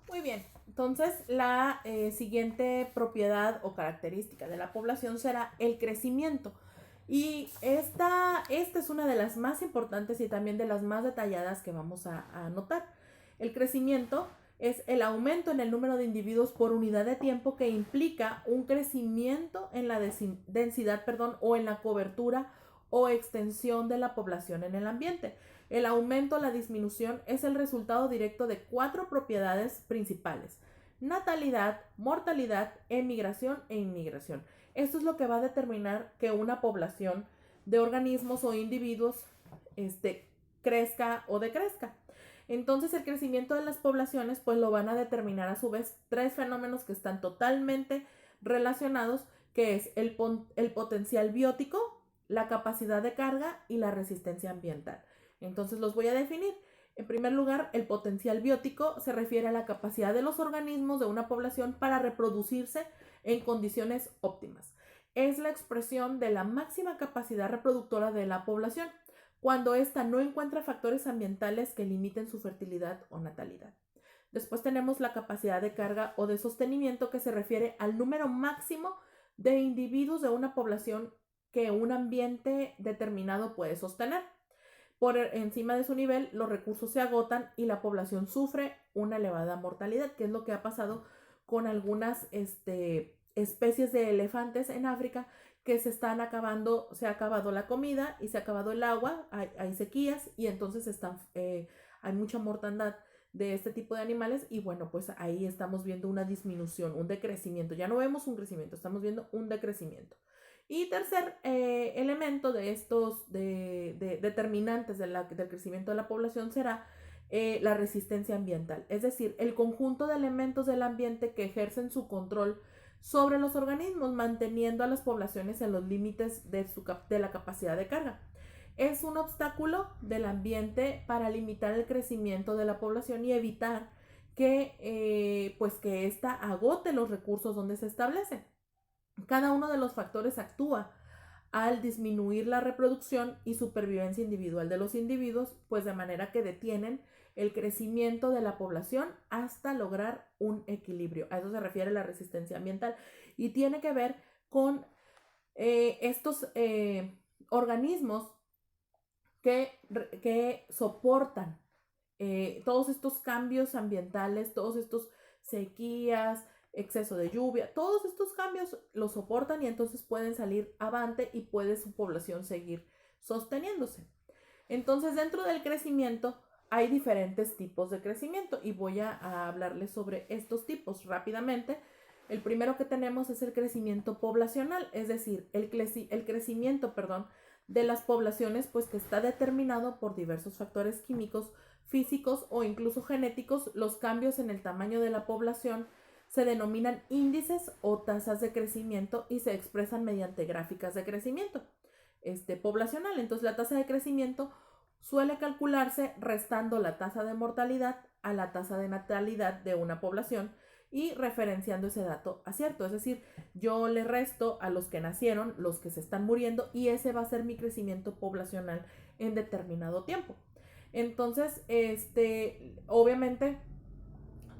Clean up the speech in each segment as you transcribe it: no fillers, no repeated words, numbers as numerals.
Muy bien, entonces la siguiente propiedad o característica de la población será el crecimiento. Y esta es una de las más importantes y también de las más detalladas que vamos a notar. El crecimiento es el aumento en el número de individuos por unidad de tiempo que implica un crecimiento en la densidad, o en la cobertura o extensión de la población en el ambiente. El aumento o la disminución es el resultado directo de 4 propiedades principales: natalidad, mortalidad, emigración e inmigración. Esto es lo que va a determinar que una población de organismos o individuos crezca o decrezca. Entonces el crecimiento de las poblaciones pues lo van a determinar a su vez 3 fenómenos que están totalmente relacionados, que es el potencial biótico, la capacidad de carga y la resistencia ambiental. Entonces los voy a definir. En primer lugar, el potencial biótico se refiere a la capacidad de los organismos de una población para reproducirse en condiciones óptimas. Es la expresión de la máxima capacidad reproductora de la población cuando ésta no encuentra factores ambientales que limiten su fertilidad o natalidad. Después tenemos la capacidad de carga o de sostenimiento, que se refiere al número máximo de individuos de una población que un ambiente determinado puede sostener. Por encima de su nivel, los recursos se agotan y la población sufre una elevada mortalidad, que es lo que ha pasado con algunas especies de elefantes en África, que se están acabando, se ha acabado la comida y se ha acabado el agua, hay sequías y entonces hay mucha mortandad de este tipo de animales y bueno, pues ahí estamos viendo una disminución, un decrecimiento. Ya no vemos un crecimiento, estamos viendo un decrecimiento. Y tercer elemento de estos determinantes del crecimiento de la población será la resistencia ambiental, es decir, el conjunto de elementos del ambiente que ejercen su control sobre los organismos, manteniendo a las poblaciones en los límites de la capacidad de carga. Es un obstáculo del ambiente para limitar el crecimiento de la población y evitar que ésta agote los recursos donde se establece. Cada uno de los factores actúa al disminuir la reproducción y supervivencia individual de los individuos, pues de manera que detienen el crecimiento de la población hasta lograr un equilibrio. A eso se refiere la resistencia ambiental y tiene que ver con estos organismos que soportan todos estos cambios ambientales, todos estos sequías, exceso de lluvia, todos estos cambios los soportan y entonces pueden salir avante y puede su población seguir sosteniéndose. Entonces, dentro del crecimiento hay diferentes tipos de crecimiento y voy a hablarles sobre estos tipos rápidamente. El primero que tenemos es el crecimiento poblacional, es decir, el crecimiento, de las poblaciones, pues que está determinado por diversos factores químicos, físicos o incluso genéticos. Los cambios en el tamaño de la población se denominan índices o tasas de crecimiento y se expresan mediante gráficas de crecimiento poblacional. Entonces, la tasa de crecimiento suele calcularse restando la tasa de mortalidad a la tasa de natalidad de una población y referenciando ese dato a cierto. Es decir, yo le resto a los que nacieron, los que se están muriendo, y ese va a ser mi crecimiento poblacional en determinado tiempo. Entonces, obviamente,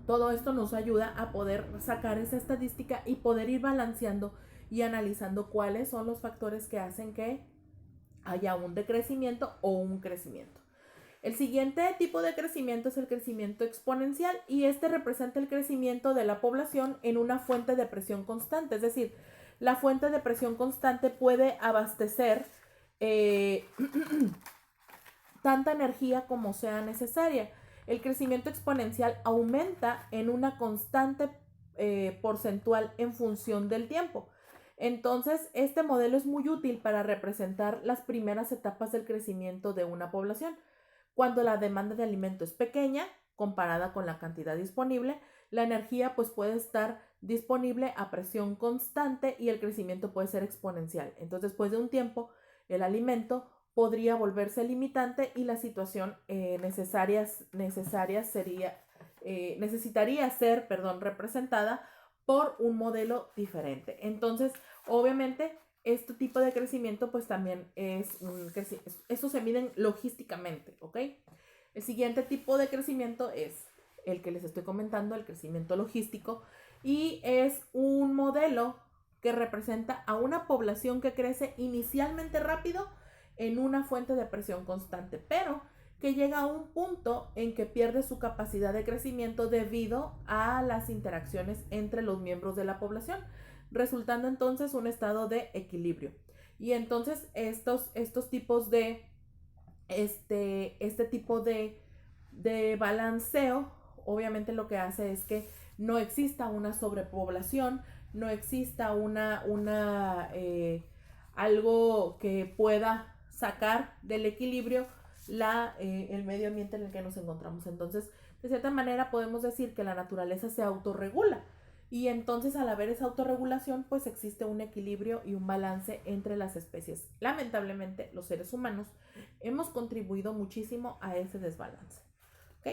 todo esto nos ayuda a poder sacar esa estadística y poder ir balanceando y analizando cuáles son los factores que hacen que haya un decrecimiento o un crecimiento. El siguiente tipo de crecimiento es el crecimiento exponencial y este representa el crecimiento de la población en una fuente de presión constante. Es decir, la fuente de presión constante puede abastecer tanta energía como sea necesaria. El crecimiento exponencial aumenta en una constante porcentual en función del tiempo. Entonces, este modelo es muy útil para representar las primeras etapas del crecimiento de una población. Cuando la demanda de alimento es pequeña, comparada con la cantidad disponible, la energía pues puede estar disponible a presión constante y el crecimiento puede ser exponencial. Entonces, después de un tiempo, el alimento podría volverse limitante y la situación necesitaría ser, representada por un modelo diferente. Entonces, obviamente, este tipo de crecimiento pues también eso se miden logísticamente, ¿ok? El siguiente tipo de crecimiento es el que les estoy comentando, el crecimiento logístico, y es un modelo que representa a una población que crece inicialmente rápido en una fuente de presión constante, pero que llega a un punto en que pierde su capacidad de crecimiento debido a las interacciones entre los miembros de la población, resultando entonces un estado de equilibrio. Y entonces estos tipos de este tipo de balanceo, obviamente lo que hace es que no exista una sobrepoblación, no exista algo que pueda sacar del equilibrio el medio ambiente en el que nos encontramos. Entonces, de cierta manera podemos decir que la naturaleza se autorregula. Y entonces al haber esa autorregulación, pues existe un equilibrio y un balance entre las especies. Lamentablemente, los seres humanos hemos contribuido muchísimo a ese desbalance. ¿Ok?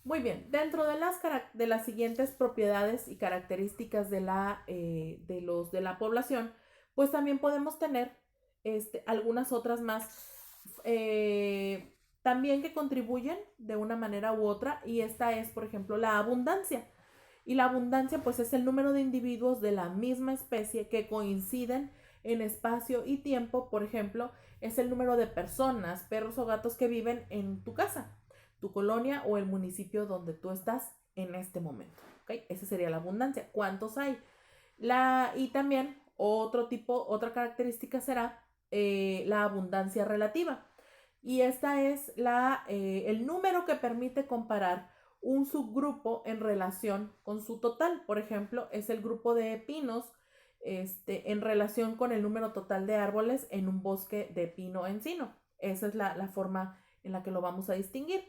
Muy bien, dentro de las siguientes propiedades y características de la población, pues también podemos tener algunas otras más también que contribuyen de una manera u otra, y esta es, por ejemplo, la abundancia. Y la abundancia pues es el número de individuos de la misma especie que coinciden en espacio y tiempo. Por ejemplo, es el número de personas, perros o gatos que viven en tu casa, tu colonia o el municipio donde tú estás en este momento. ¿Okay? Esa sería la abundancia. ¿Cuántos hay? Y también otra característica será la abundancia relativa. Y esta es el número que permite comparar un subgrupo en relación con su total. Por ejemplo, es el grupo de pinos en relación con el número total de árboles en un bosque de pino-encino. Esa es la forma en la que lo vamos a distinguir.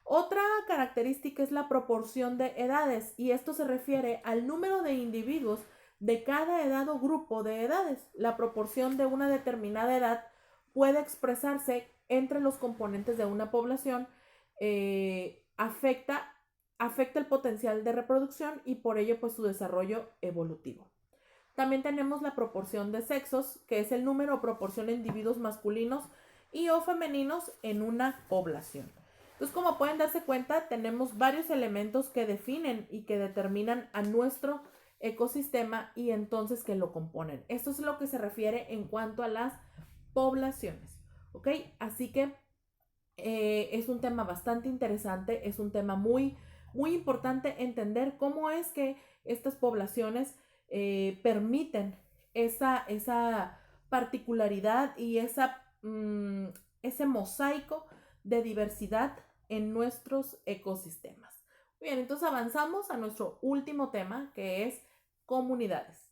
Otra característica es la proporción de edades, y esto se refiere al número de individuos de cada edad o grupo de edades. La proporción de una determinada edad puede expresarse entre los componentes de una población, afecta el potencial de reproducción y por ello pues su desarrollo evolutivo. También tenemos la proporción de sexos, que es el número o proporción de individuos masculinos y o femeninos en una población. Entonces, como pueden darse cuenta, tenemos varios elementos que definen y que determinan a nuestro ecosistema y entonces que lo componen. Esto es lo que se refiere en cuanto a las poblaciones, ¿ok? Así que es un tema bastante interesante, es un tema muy, muy importante entender cómo es que estas poblaciones permiten esa particularidad y ese mosaico de diversidad en nuestros ecosistemas. Bien, entonces avanzamos a nuestro último tema, que es comunidades.